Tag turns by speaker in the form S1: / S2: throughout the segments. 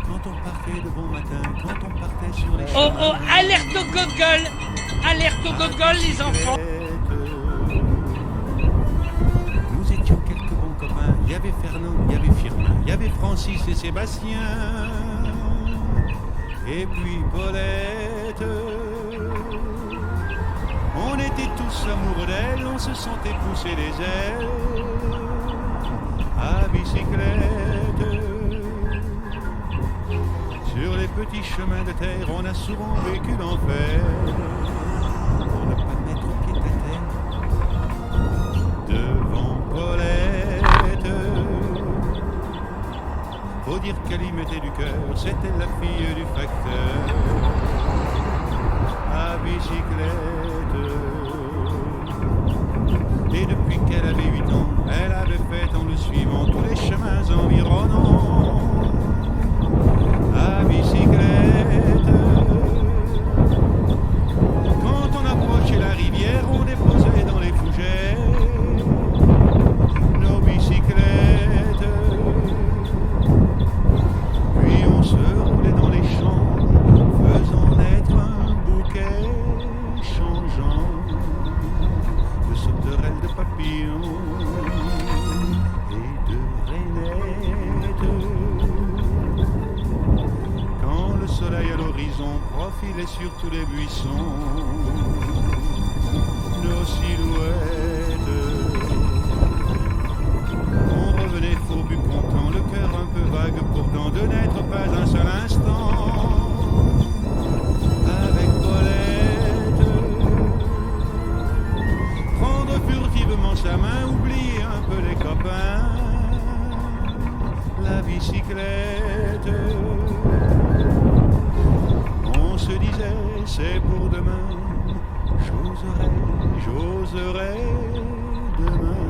S1: Quand on partait de bon matin, quand on partait sur les
S2: Oh,
S1: chemins...
S2: oh, alerte au gogol! Alerte au gogol, les enfants!
S1: Nous étions quelques bons copains. Il y avait Fernand, il y avait Firmin, il y avait Francis et Sébastien. Et puis Paulette. On était tous amoureux d'elle, on se sentait pousser les ailes à bicyclette. Sur les petits chemins de terre, on a souvent vécu l'enfer. Pour ne pas mettre pied à terre devant Paulette. Faut dire qu'elle y mettait du cœur, c'était la fille du facteur à bicyclette. Et depuis qu'elle avait 8 ans, elle avait fait en le suivant tous les chemins environnants à bicyclette. Quand on approchait la rivière, on déposait dans les fougères nos bicyclettes. Puis on se roulait dans les champs, faisant naître un bouquet changeant de sauterelles, de papillons et de rainettes. Quand le soleil à l'horizon profilait sur tous les buissons nos silhouettes, on revenait fourbu content, le cœur un peu vague pourtant, de n'être pas un seul instant avec Paulette. Prendre furtivement sa main, oublier un peu les copains, la bicyclette. On se disait c'est pour demain, j'oserai demain,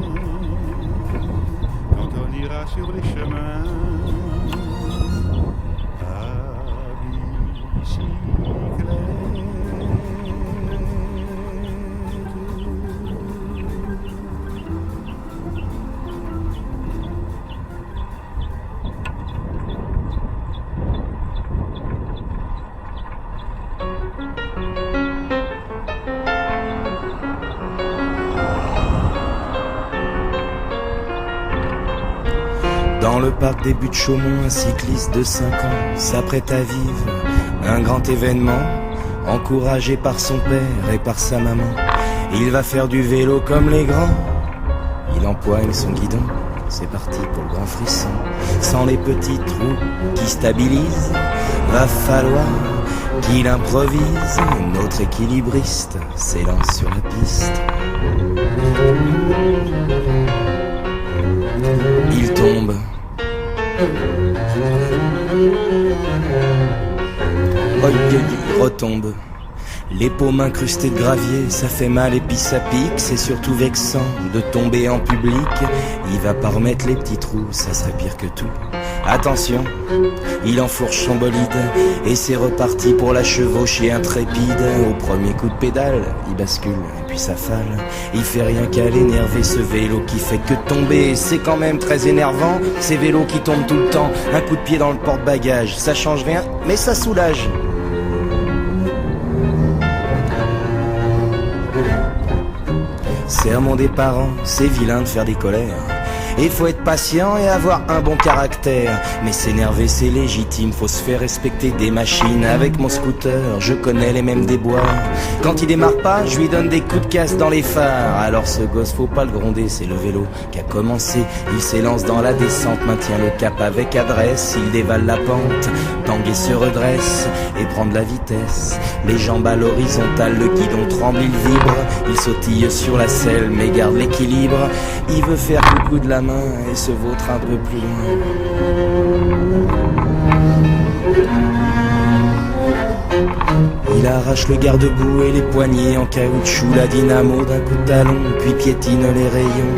S1: quand on ira sur les chemins à bicyclette.
S3: Dans le parc des Buttes Chaumont, un cycliste de 5 ans s'apprête à vivre un grand événement, encouragé par son père et par sa maman. Il va faire du vélo comme les grands, il empoigne son guidon, c'est parti pour le grand frisson. Sans les petits trous qui stabilisent, va falloir qu'il improvise. Notre équilibriste s'élance sur la piste. Il tombe. Oh, il retombe. Les paumes incrustées de gravier, ça fait mal et puis ça pique. C'est surtout vexant de tomber en public. Il va pas remettre les petits trous, ça serait pire que tout. Attention, il enfourche son bolide et c'est reparti pour la chevauchée intrépide. Au premier coup de pédale, il bascule et puis ça fale. Il fait rien qu'à l'énerver, ce vélo qui fait que tomber. C'est quand même très énervant, ces vélos qui tombent tout le temps. Un coup de pied dans le porte-bagages, ça change rien, mais ça soulage. Sermon des parents, c'est vilain de faire des colères. Il faut être patient et avoir un bon caractère. Mais s'énerver c'est légitime, faut se faire respecter des machines. Avec mon scooter, je connais les mêmes déboires. Quand il démarre pas, je lui donne des coups de casse dans les phares. Alors ce gosse, faut pas le gronder, c'est le vélo qui a commencé. Il s'élance dans la descente, maintient le cap avec adresse. Il dévale la pente, tangue se redresse et prend de la vitesse. Les jambes à l'horizontale, le guidon tremble, il vibre. Il sautille sur la selle mais garde l'équilibre. Il veut faire coucou de la main et se vautre un peu plus loin. Il arrache le garde-boue et les poignées en caoutchouc, la dynamo d'un coup de talon, puis piétine les rayons.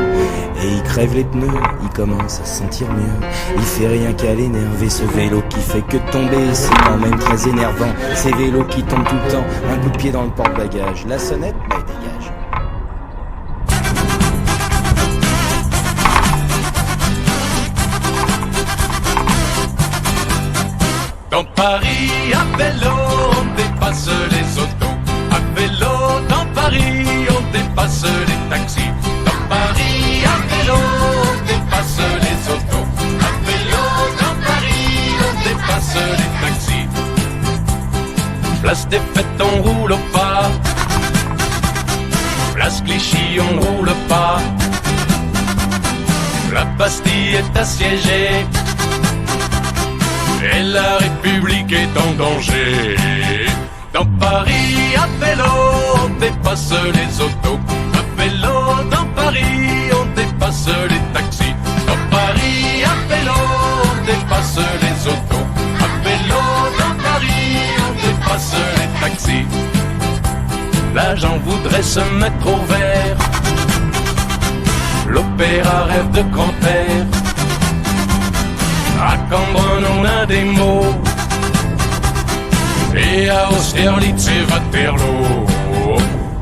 S3: Et il crève les pneus, il commence à se sentir mieux. Il fait rien qu'à l'énerver, ce vélo qui fait que tomber. C'est quand même très énervant, ces vélos qui tombent tout le temps. Un coup de pied dans le porte-bagages, la sonnette, bah dégage.
S1: Dans Paris, à vélo, on dépasse les autos. À vélo, dans Paris, on dépasse les taxis. Dans Paris, à vélo, on dépasse les autos. À vélo, dans Paris, on dépasse les taxis. Place des fêtes, on roule au pas. Place Clichy, on roule pas. La Bastille est assiégée. Et la République est en danger. Dans Paris, à vélo, on dépasse les autos. À vélo, dans Paris, on dépasse les taxis. Dans Paris, à vélo, on dépasse les autos. À vélo, dans Paris, on dépasse les taxis. L'agent voudrait se mettre au vert. L'opéra rêve de grand-père. À Cambronne on a des mots. Et à Austerlitz et Waterloo.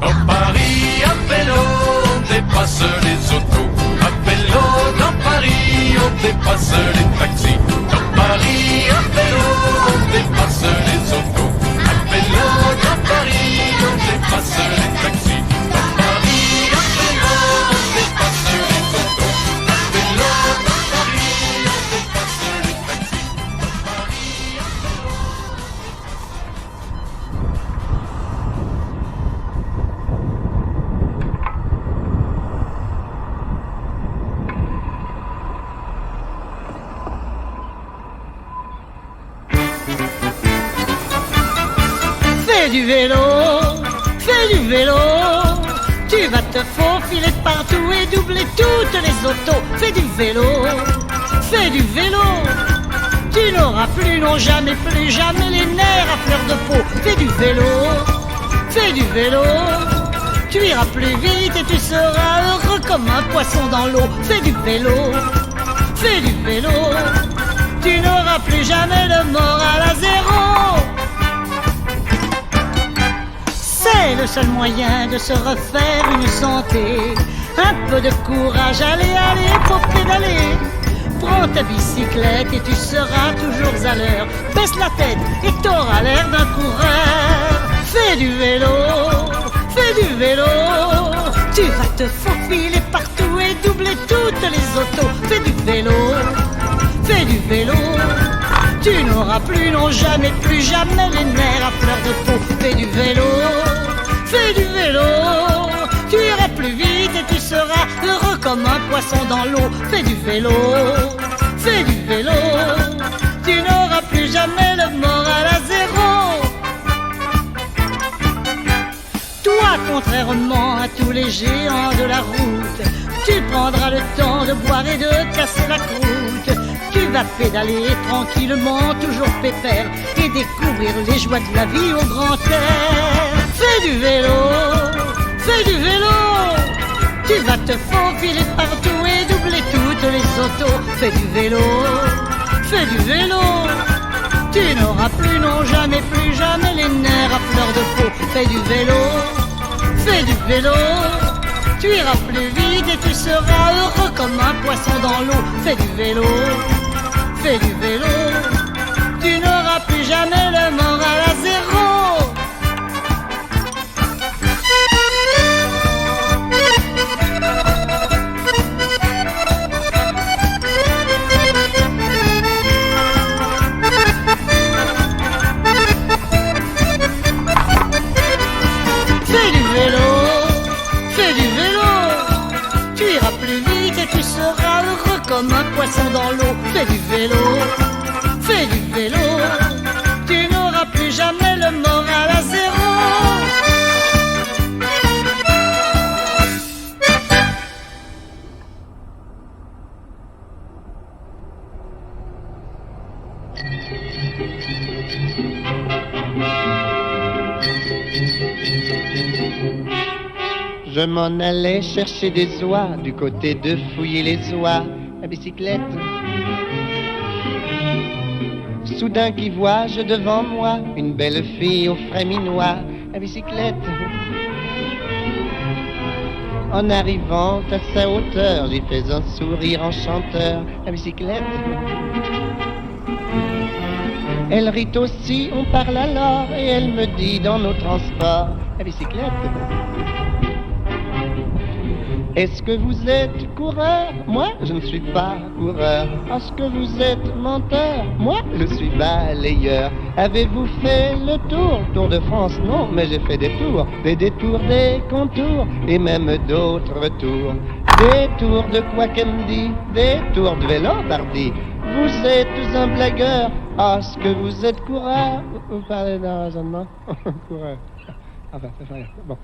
S1: Dans Paris, à vélo, on dépasse les autos. À vélo, dans Paris, on dépasse les taxis. Dans Paris, à vélo, on dépasse les autos. À vélo, dans Paris, on dépasse les taxis. Dans Paris, à vélo, on dépasse les autos. À vélo, dans Paris, on dépasse les taxis. Dans Paris, à vélo.
S2: Fais du vélo, fais du vélo. Tu vas te faufiler partout et doubler toutes les autos. Fais du vélo, fais du vélo. Tu n'auras plus, non jamais, plus jamais les nerfs à fleur de peau. Fais du vélo, fais du vélo. Tu iras plus vite et tu seras heureux comme un poisson dans l'eau. Fais du vélo, fais du vélo. Tu n'auras plus jamais le moral à zéro. C'est le seul moyen de se refaire une santé. Un peu de courage, allez, allez, faut pédaler. Prends ta bicyclette et tu seras toujours à l'heure. Baisse la tête et t'auras l'air d'un coureur. Fais du vélo, fais du vélo. Tu vas te faufiler partout et doubler toutes les autos. Fais du vélo, fais du vélo. Tu n'auras plus, non jamais, plus jamais les nerfs à fleur de peau. Fais du vélo, fais du vélo. Tu iras plus vite et tu seras heureux comme un poisson dans l'eau. Fais du vélo, fais du vélo. Tu n'auras plus jamais le moral à zéro. Toi, contrairement à tous les géants de la route, tu prendras le temps de boire et de casser la croûte. Tu vas pédaler tranquillement, toujours pépère, et découvrir les joies de la vie au grand air. Fais du vélo, fais du vélo. Tu vas te faufiler partout et doubler toutes les autos. Fais du vélo, fais du vélo. Tu n'auras plus, non jamais, plus jamais les nerfs à fleur de peau. Fais du vélo, fais du vélo. Tu iras plus vite et tu seras heureux comme un poisson dans l'eau. Fais du vélo, fais du vélo. Tu n'auras plus jamais le moral à zéro. Fais du vélo, fais du vélo. Tu iras plus vite et tu seras heureux comme un poisson dans l'eau. Fais du vélo, fais du vélo. Tu n'auras plus jamais le moral à zéro.
S4: Je m'en allais chercher des oies du côté de fouiller les oies à bicyclette. Soudain qui vois-je devant moi une belle fille au frais minois à bicyclette. En arrivant à sa hauteur, j'y fais un sourire enchanteur à bicyclette. Elle rit aussi, on parle alors, et elle me dit dans nos transports à bicyclette. Est-ce que vous êtes coureur? Moi, je ne suis pas coureur. Est-ce que vous êtes menteur? Moi, je suis balayeur. Avez-vous fait le tour de France? Non, mais j'ai fait des tours, des détours, des contours, et même d'autres tours. Des tours de quoi qu'elle me dit, des tours de Vélo-Bardi. Vous êtes un blagueur. Est-ce que vous êtes coureur? Vous parlez d'un raisonnement? Coureur. Enfin, bon.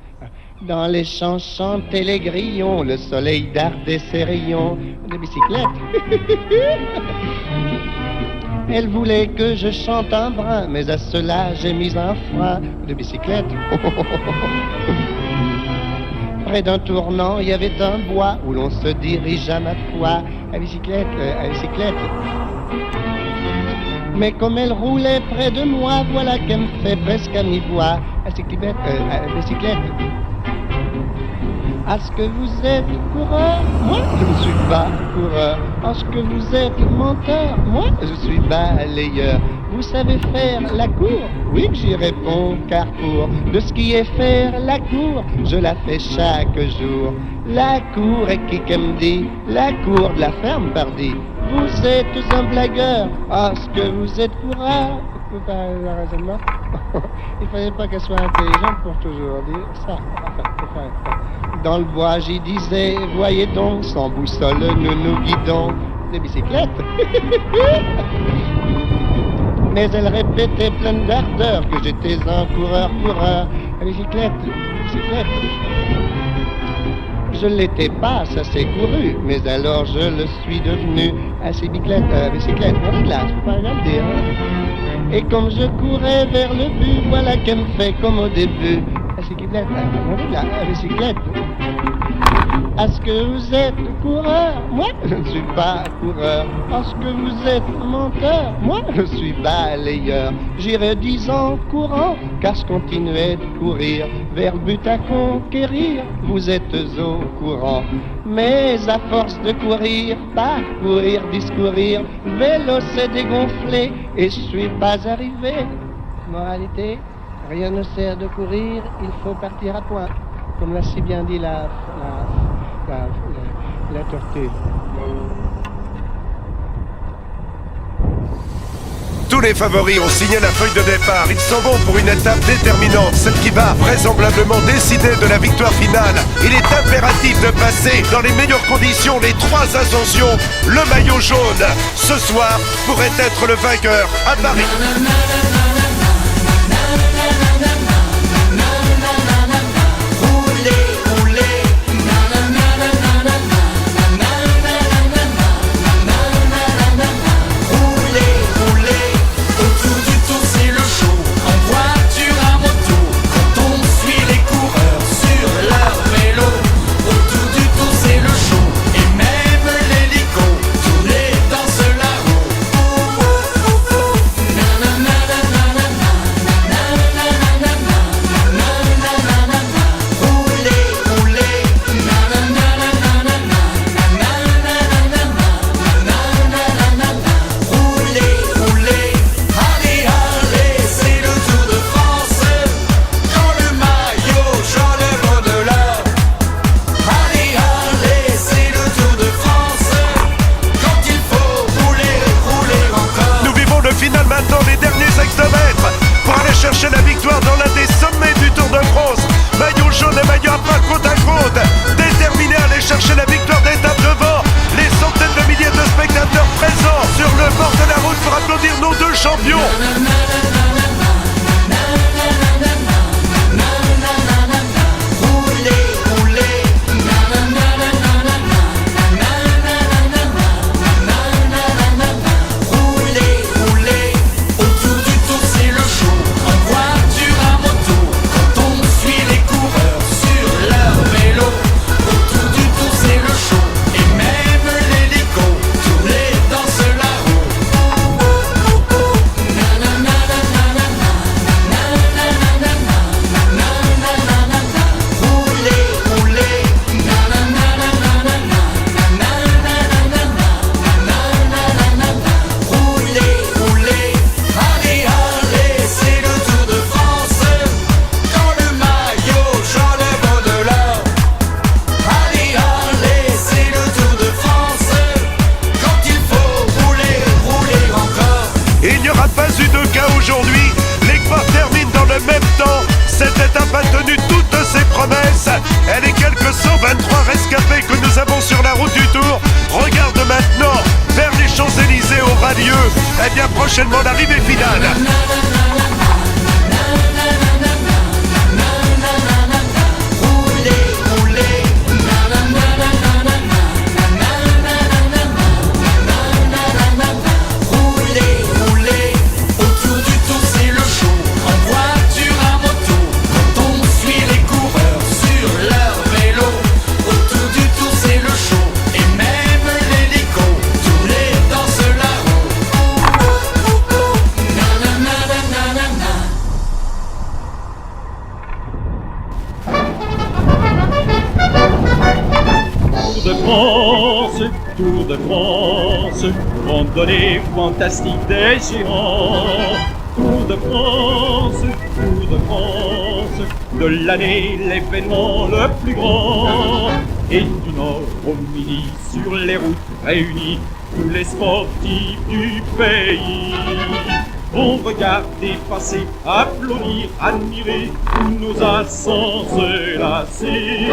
S4: Dans les champs chantaient les grillons, le soleil dardait ses rayons de bicyclette. Elle voulait que je chante un brin, mais à cela j'ai mis un frein de bicyclette. Près d'un tournant, il y avait un bois où l'on se dirige à ma foi à bicyclette, à bicyclette. Mais comme elle roulait près de moi, voilà qu'elle me fait presque à mi-voix à bicyclette. Est-ce que vous êtes coureur? Moi, je ne suis pas coureur. Est-ce que vous êtes menteur? Moi, je suis balayeur. Vous savez faire la cour? Oui, que j'y réponds, car pour de ce qui est faire la cour, je la fais chaque jour. La cour est qui me dit? La cour de la ferme, pardi. Vous êtes un blagueur. Est-ce que vous êtes coureur? Vous parlez de raisonnement? Il fallait pas qu'elle soit intelligente pour toujours dire ça. Dans le bois, j'y disais, voyez donc, sans boussole, nous nous guidons. Des bicyclettes. Mais elle répétait pleine d'ardeur que j'étais un coureur. À bicyclette. Je l'étais pas, ça s'est couru, mais alors je le suis devenu à bicyclette. Voilà, là, je peux pas le dire. Et comme je courais vers le but, voilà qu'elle me fait comme au début. À bicyclette. Est-ce que vous êtes coureur? Moi, je ne suis pas coureur. Est-ce que vous êtes menteur? Moi, je suis balayeur. J'irai 10 ans courant, car je continuais de courir vers le but à conquérir. Vous êtes au courant. Mais à force de courir, parcourir, discourir, le vélo s'est dégonflé et je suis pas arrivé. Moralité, rien ne sert de courir, il faut partir à point. Comme l'a si bien dit la tortue.
S5: Tous les favoris ont signé la feuille de départ. Ils s'en vont pour une étape déterminante, celle qui va vraisemblablement décider de la victoire finale. Il est impératif de passer dans les meilleures conditions les 3 ascensions. Le maillot jaune, ce soir, pourrait être le vainqueur à Paris. Cette étape a tenu toutes ses promesses. Et les quelques 123 rescapés que nous avons sur la route du Tour regardent maintenant vers les Champs-Élysées aura lieu, eh bien prochainement l'arrivée finale.
S6: Tour de France, randonnée fantastique des géants. Tour de France, de l'année, l'événement le plus grand. Et du nord au midi, sur les routes réunies, tous les sportifs du pays vont regarder passer, applaudir, admirer tous nos accents élacés.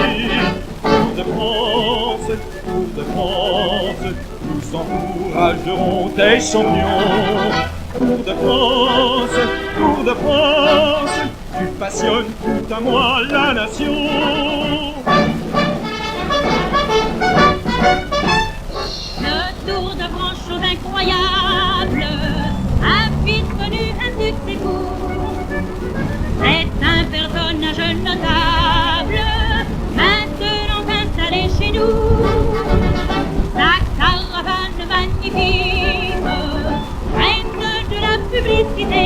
S6: Tour de France, nous encouragerons tes champions. Tour de France, tu passionnes tout à moi la nation.
S7: Le Tour de France, chose incroyable, a vite connu un succès fou. C'est un personnage notable, maintenant installé chez nous. Sa caravane magnifique, reine de la publicité.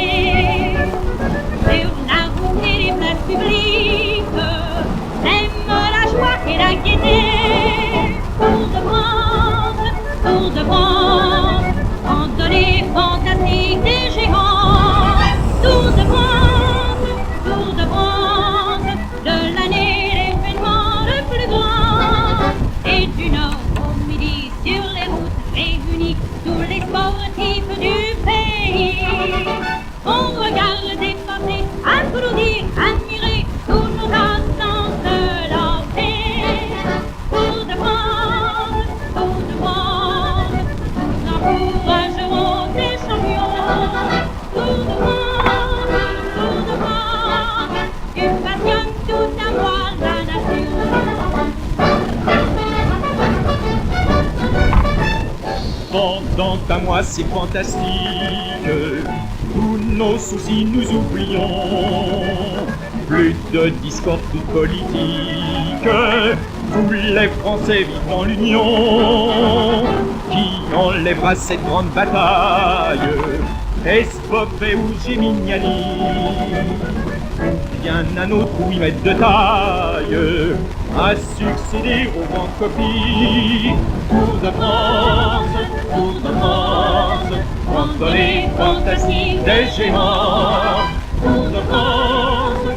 S7: Sur la route et les places publiques, aime la joie et la gaieté. Tour de France, randonnée fantastique des géants. Tour de France, de l'année, l'événement le plus grand. Et du nord au midi, sur les routes réunies, tous les sportifs du pays vont regarder passer, applaudir, admirer tous nos accents de la paix. Tour de France, nous encouragerons tes champions. Tour de France, tu passionnes tout à moi la nation.
S6: Pendant un mois c'est fantastique, tous nos soucis nous oublions. Plus de discours, plus de politique, tous les Français vivent dans l'union. Qui enlèvera cette grande bataille? Est-ce ou Géminiani? Bien un autre 8 mètres de taille à succéder aux grandes copies. Tour de France, randonnée fantastique des géants. Tour de France,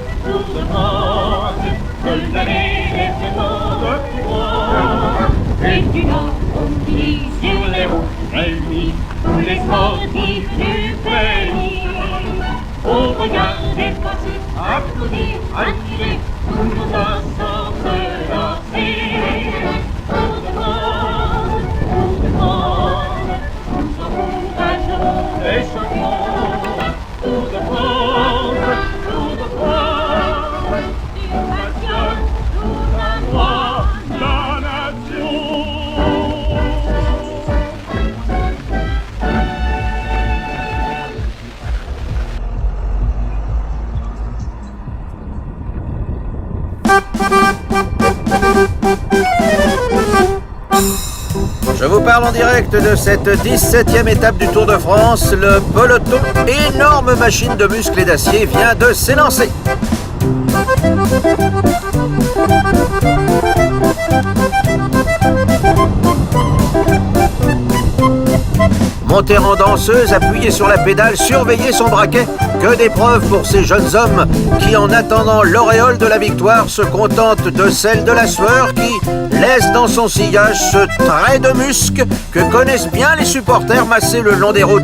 S6: de l'année, l'événement le plus grand.
S7: Et du nord au midi,
S6: Sur les routes réunies,
S7: tous les sportifs du pays
S6: on regarde
S7: regardez passer,
S6: applaudir, admirer
S7: tous nos accents élancés. Tour de France, nous encouragerons
S6: les champions. Tour de France,
S7: tu passionnes tout à moi.
S6: la nation.
S8: Je vous parle en direct de cette 17e étape du Tour de France. Le peloton, énorme machine de muscles et d'acier, vient de s'élancer. Monter en danseuse, appuyer sur la pédale, surveiller son braquet. Que d'épreuves pour ces jeunes hommes qui, en attendant l'auréole de la victoire, se contentent de celle de la sueur qui laisse dans son sillage ce trait de musc que connaissent bien les supporters massés le long des routes.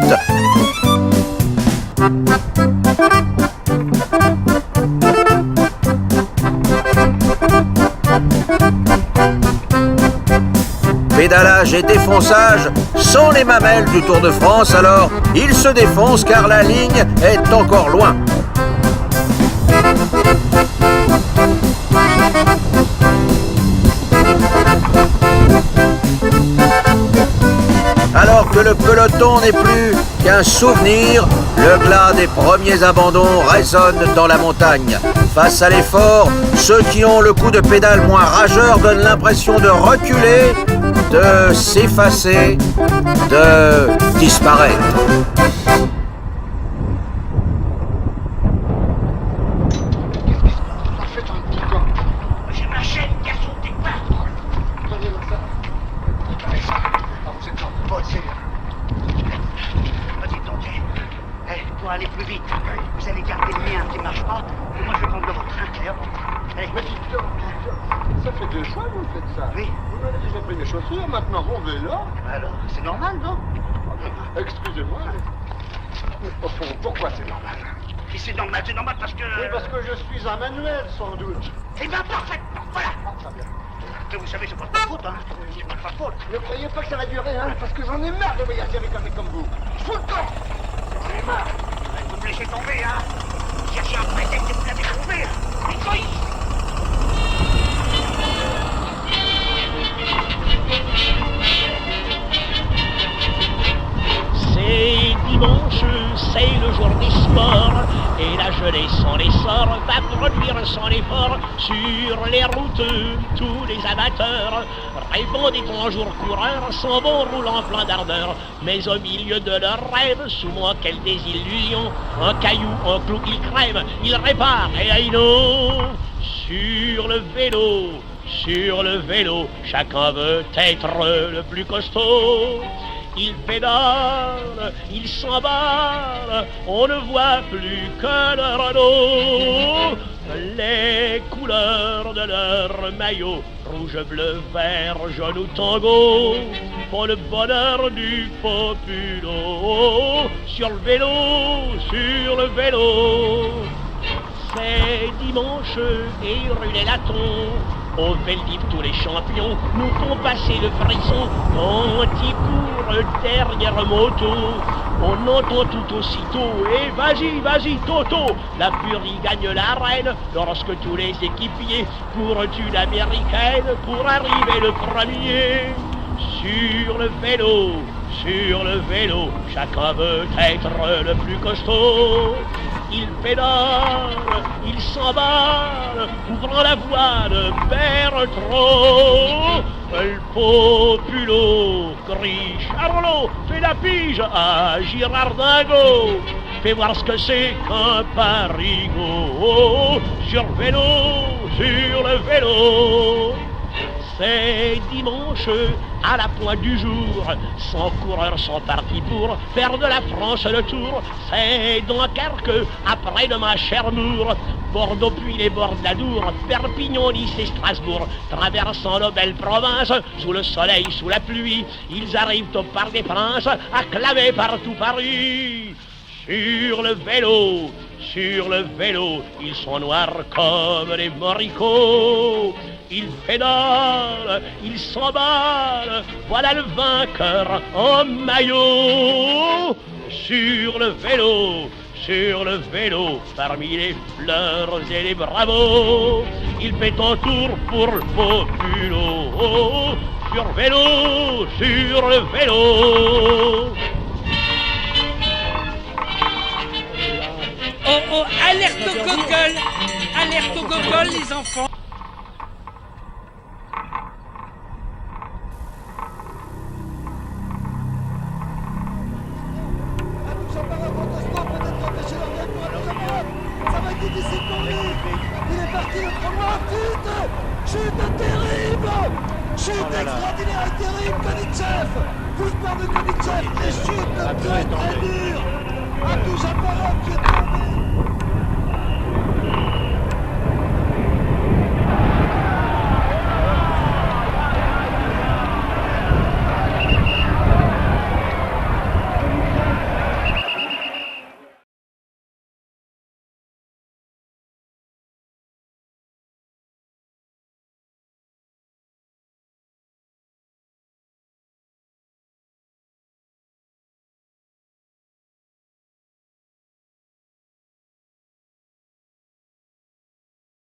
S8: Pédalage et défonçage sont les mamelles du Tour de France, alors ils se défoncent car la ligne est encore loin. Alors que le peloton n'est plus qu'un souvenir, le glas des premiers abandons résonne dans la montagne. Face à l'effort, ceux qui ont le coup de pédale moins rageur donnent l'impression de reculer, de s'effacer, de disparaître.
S9: J'ai ma chaîne qui a sauté partout.
S4: Donnez-moi ça. Ah, vous êtes en bonne série.
S9: Vas-y, tentez. Pour aller plus vite, vous allez garder le mien qui ne marche pas, et moi je vais prendre le vôtre, hein, clair. Allez.
S4: Mais dites donc, ça fait 2 fois que vous faites ça.
S9: Oui.
S4: Vous m'avez déjà pris mes chaussures, maintenant mon vélo.
S9: Alors, c'est normal, non?
S4: Excusez-moi. Au fond, pourquoi c'est normal?
S9: Et c'est normal parce que...
S4: Oui, parce que je suis un manuel, sans doute.
S9: Eh bien, parfaitement, voilà.
S4: Très bien.
S9: Mais vous savez, c'est pas de ma faute, hein. C'est pas de ma faute.
S4: Ne croyez pas que ça va durer, hein, parce que j'en ai marre de voyager avec un mec comme vous. Je vous le camp.
S9: J'en ai marre. Vous me laissez tomber, hein. Cherchez un prétexte et vous l'avez trouvé, hein. Égoïste.
S10: C'est dimanche, c'est le jour des sports, et la jeunesse en essor va produire son effort sur les routes. Tous les amateurs rêvant d'être un jour coureurs s'en vont roulant plein d'ardeur, mais au milieu de leurs rêves, souvent quelle désillusion, un caillou, un clou qui crève, ils réparent et non, sur le vélo, chacun veut être le plus costaud. Ils pédalent, ils s'emballent, on ne voit plus que leur dos. Les couleurs de leur maillot, rouge, bleu, vert, jaune ou tango, pour le bonheur du populo. Sur le vélo, c'est dimanche et rue des Latons. Au Veldiv, tous les champions nous font passer le frisson quand ils courent derrière moto. On entend tout aussitôt et vas-y Toto, la furie gagne l'arène lorsque tous les équipiers courent une américaine pour arriver le premier. Sur le vélo, chacun veut être le plus costaud. Il pédale, il s'emballe, ouvrant la voie de Bertrand. Le populo crie Charlot, fais la pige à Girardingo. Fais voir ce que c'est qu'un parigo. Sur le vélo. C'est dimanche, à la pointe du jour, 100 coureurs sont partis pour faire de la France le tour. C'est Dunkerque, après-demain Cherbourg, Bordeaux puis les bords de la Dour, Perpignan, Nice et Strasbourg. Traversant nos belles provinces, sous le soleil, sous la pluie, ils arrivent au Parc des Princes, acclamés partout Paris. Sur le vélo, ils sont noirs comme des moricots. Ils pédalent, ils s'emballent, voilà le vainqueur en maillot. Sur le vélo, parmi les fleurs et les bravos, il fait un tour pour le populo. Sur le vélo.
S11: Oh, alerte au gogol! Alerte au gogol, les enfants!
S12: Ça va être difficile pour lui. Il est parti de trop loin. Chute terrible. Chute extraordinaire et terrible. Konitchev. Pousse par de Konitchev. Et chute très très dure.